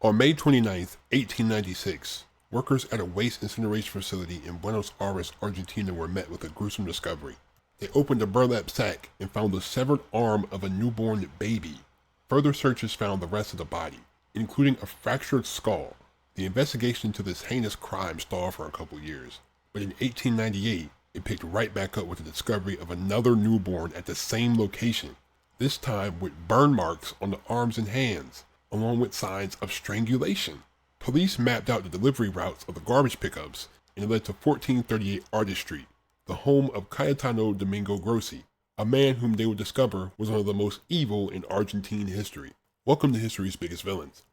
On May 29, 1896, workers at a waste incineration facility in Buenos Aires, Argentina were met with a gruesome discovery. They opened a burlap sack and found the severed arm of a newborn baby. Further searches found the rest of the body, including a fractured skull. The investigation into this heinous crime stalled for a couple years, but in 1898, it picked right back up with the discovery of another newborn at the same location, this time with burn marks on the arms and hands, along with signs of strangulation. Police mapped out the delivery routes of the garbage pickups, and it led to 1438 Artist Street, the home of Cayetano Domingo Grossi, a man whom they would discover was one of the most evil in Argentine history. Welcome to History's Biggest Villains.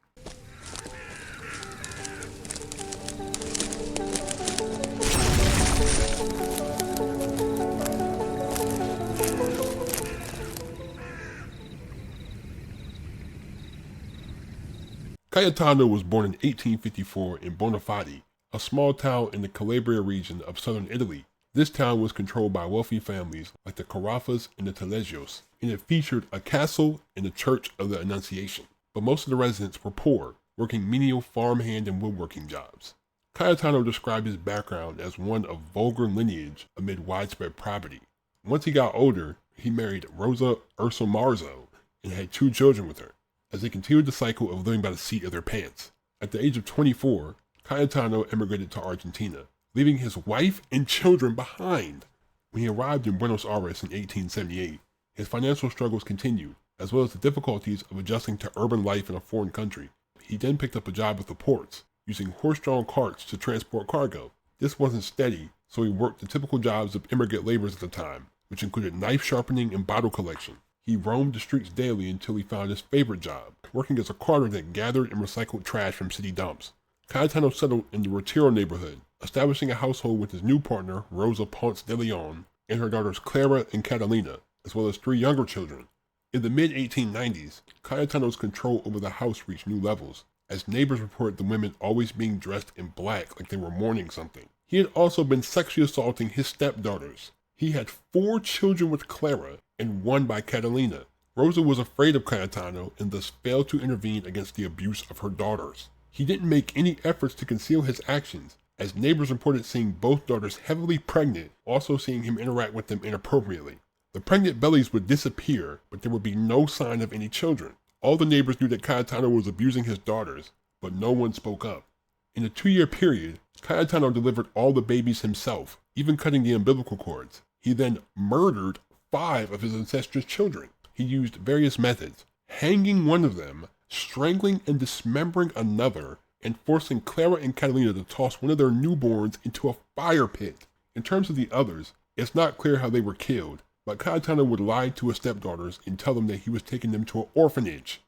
Cayetano was born in 1854 in Bonafati, a small town in the Calabria region of southern Italy. This town was controlled by wealthy families like the Carafas and the Telegios, and it featured a castle and the Church of the Annunciation. But most of the residents were poor, working menial farmhand and woodworking jobs. Cayetano described his background as one of vulgar lineage amid widespread poverty. Once he got older, he married Rosa Marzo and had 2 children with her, as they continued the cycle of living by the seat of their pants. At the age of 24, Cayetano emigrated to Argentina, leaving his wife and children behind. When he arrived in Buenos Aires in 1878, his financial struggles continued, as well as the difficulties of adjusting to urban life in a foreign country. He then picked up a job at the ports, using horse-drawn carts to transport cargo. This wasn't steady, so he worked the typical jobs of immigrant laborers at the time, which included knife sharpening and bottle collection. He roamed the streets daily until he found his favorite job, working as a carter that gathered and recycled trash from city dumps. Cayetano settled in the Retiro neighborhood, establishing a household with his new partner, Rosa Ponce de Leon, and her daughters Clara and Catalina, as well as 3 younger children. In the mid-1890s, Cayetano's control over the house reached new levels, as neighbors reported the women always being dressed in black like they were mourning something. He had also been sexually assaulting his stepdaughters. He had 4 children with Clara and 1 by Catalina. Rosa was afraid of Cayetano and thus failed to intervene against the abuse of her daughters. He didn't make any efforts to conceal his actions, as neighbors reported seeing both daughters heavily pregnant, also seeing him interact with them inappropriately. The pregnant bellies would disappear, but there would be no sign of any children. All the neighbors knew that Cayetano was abusing his daughters, but no one spoke up. In a 2-year period, Cayetano delivered all the babies himself, even cutting the umbilical cords. He then murdered 5 of his incestuous children. He used various methods, hanging one of them, strangling and dismembering another, and forcing Clara and Catalina to toss one of their newborns into a fire pit. In terms of the others, it's not clear how they were killed, but Cayetano would lie to his stepdaughters and tell them that he was taking them to an orphanage.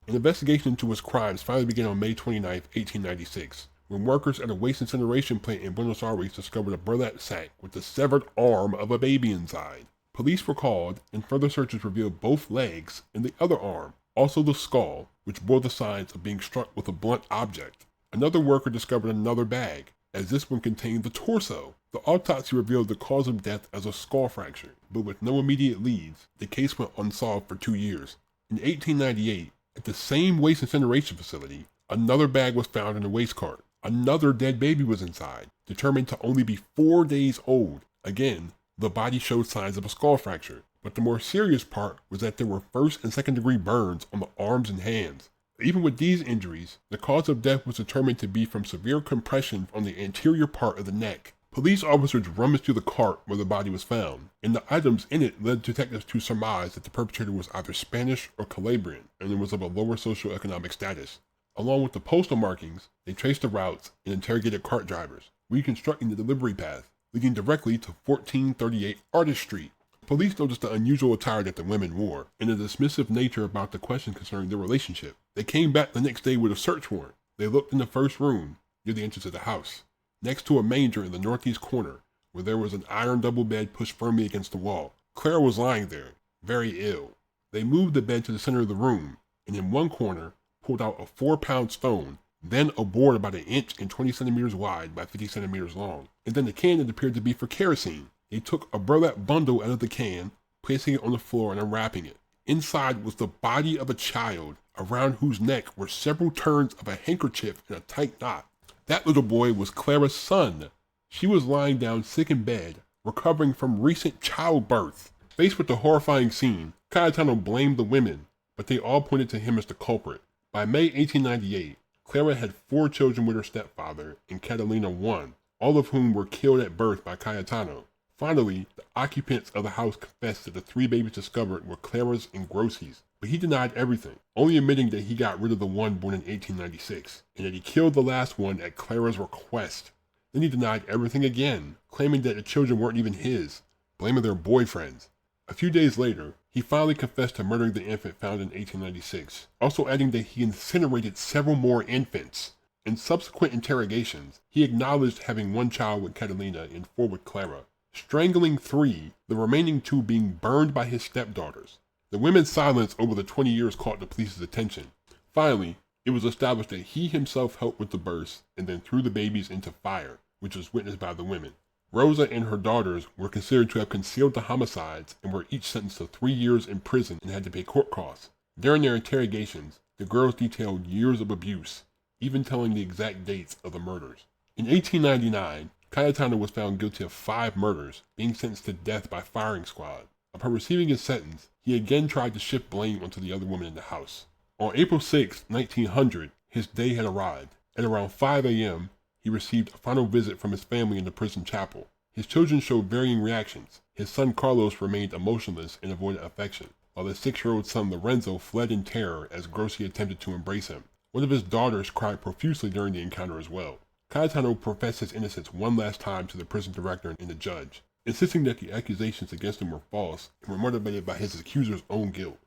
An investigation into his crimes finally began on May 29, 1896, when workers at a waste incineration plant in Buenos Aires discovered a burlap sack with the severed arm of a baby inside. Police were called, and further searches revealed both legs and the other arm, also the skull, which bore the signs of being struck with a blunt object. Another worker discovered another bag, as this one contained the torso. The autopsy revealed the cause of death as a skull fracture, but with no immediate leads, the case went unsolved for 2 years. In 1898, at the same waste incineration facility, another bag was found in a waste cart. Another dead baby was inside, determined to only be 4 days old. Again, the body showed signs of a skull fracture, but the more serious part was that there were 1st and 2nd degree burns on the arms and hands. Even with these injuries, the cause of death was determined to be from severe compression on the anterior part of the neck. Police officers rummaged through the cart where the body was found, and the items in it led detectives to surmise that the perpetrator was either Spanish or Calabrian, and was of a lower socioeconomic status. Along with the postal markings, they traced the routes and interrogated cart drivers, reconstructing the delivery path, leading directly to 1438 Artist Street. Police noticed the unusual attire that the women wore, and the dismissive nature about the question concerning their relationship. They came back the next day with a search warrant. They looked in the first room, near the entrance of the house, next to a manger in the northeast corner, where there was an iron double bed pushed firmly against the wall. Clara was lying there, very ill. They moved the bed to the center of the room, and in one corner, pulled out a 4-pound stone, then a board about 1 inch and 20 centimeters wide by 50 centimeters long, and then a can that appeared to be for kerosene. They took a burlap bundle out of the can, placing it on the floor and unwrapping it. Inside was the body of a child, around whose neck were several turns of a handkerchief in a tight knot. That little boy was Clara's son. She was lying down sick in bed, recovering from recent childbirth. Faced with the horrifying scene, Cayetano blamed the women, but they all pointed to him as the culprit. By May 1898, Clara had 4 children with her stepfather and Catalina 1, all of whom were killed at birth by Cayetano. Finally, the occupants of the house confessed that the 3 babies discovered were Clara's and Grossi's, but he denied everything, only admitting that he got rid of the one born in 1896, and that he killed the last one at Clara's request. Then he denied everything again, claiming that the children weren't even his, blaming their boyfriends. A few days later, he finally confessed to murdering the infant found in 1896, also adding that he incinerated several more infants. In subsequent interrogations, he acknowledged having 1 child with Catalina and 4 with Clara, strangling 3, the remaining 2 being burned by his stepdaughters. The women's silence over the 20 years caught the police's attention. Finally, it was established that he himself helped with the births and then threw the babies into fire, which was witnessed by the women. Rosa and her daughters were considered to have concealed the homicides and were each sentenced to 3 years in prison and had to pay court costs. During their interrogations, the girls detailed years of abuse, even telling the exact dates of the murders. In 1899, Cayetano was found guilty of 5 murders, being sentenced to death by firing squad. Upon receiving his sentence, he again tried to shift blame onto the other women in the house. On April 6, 1900, his day had arrived. At around 5 a.m., he received a final visit from his family in the prison chapel. His children showed varying reactions. His son Carlos remained emotionless and avoided affection, while his 6-year-old son Lorenzo fled in terror as Grossi attempted to embrace him. One of his daughters cried profusely during the encounter as well. Cayetano professed his innocence one last time to the prison director and the judge, insisting that the accusations against him were false and were motivated by his accuser's own guilt.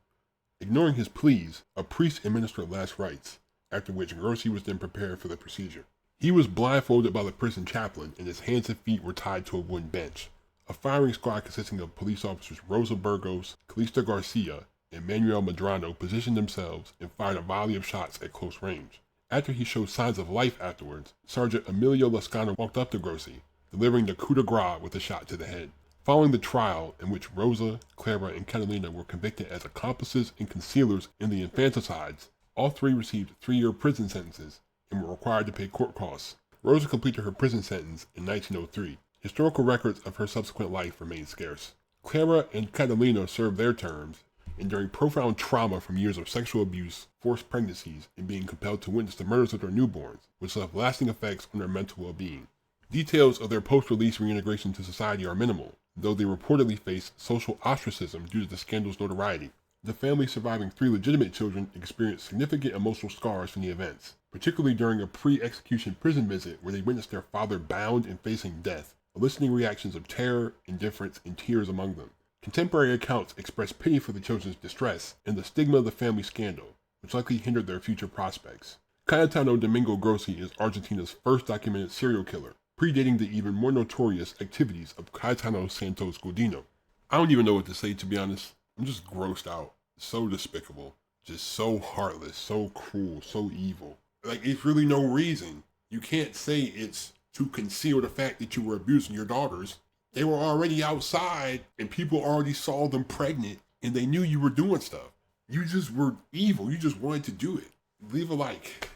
Ignoring his pleas, a priest administered last rites, after which Grossi was then prepared for the procedure. He was blindfolded by the prison chaplain, and his hands and feet were tied to a wooden bench. A firing squad consisting of police officers Rosa Burgos, Calista Garcia, and Manuel Medrano positioned themselves and fired a volley of shots at close range. After he showed signs of life afterwards, Sergeant Emilio Lascano walked up to Grossi, delivering the coup de grace with a shot to the head. Following the trial, in which Rosa, Clara, and Catalina were convicted as accomplices and concealers in the infanticides, all 3 received 3-year prison sentences and were required to pay court costs. Rosa completed her prison sentence in 1903. Historical records of her subsequent life remain scarce. Clara and Catalina served their terms, enduring profound trauma from years of sexual abuse, forced pregnancies, and being compelled to witness the murders of their newborns, which left lasting effects on their mental well-being. Details of their post-release reintegration to society are minimal, though they reportedly faced social ostracism due to the scandal's notoriety. The family surviving 3 legitimate children experienced significant emotional scars from the events, particularly during a pre-execution prison visit where they witnessed their father bound and facing death, eliciting reactions of terror, indifference, and tears among them. Contemporary accounts express pity for the children's distress and the stigma of the family scandal, which likely hindered their future prospects. Cayetano Domingo Grossi is Argentina's first documented serial killer, predating the even more notorious activities of Cayetano Santos Godinho. I don't even know what to say, to be honest. I'm just grossed out. So despicable. Just so heartless, so cruel, so evil. Like, it's really no reason. You can't say it's to conceal the fact that you were abusing your daughters. They were already outside, and people already saw them pregnant, and they knew you were doing stuff. You just were evil. You just wanted to do it. Leave a like.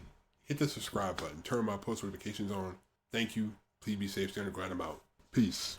Hit the subscribe button. Turn my post notifications on. Thank you. Please be safe. Stay on the grind. I'm out. Peace.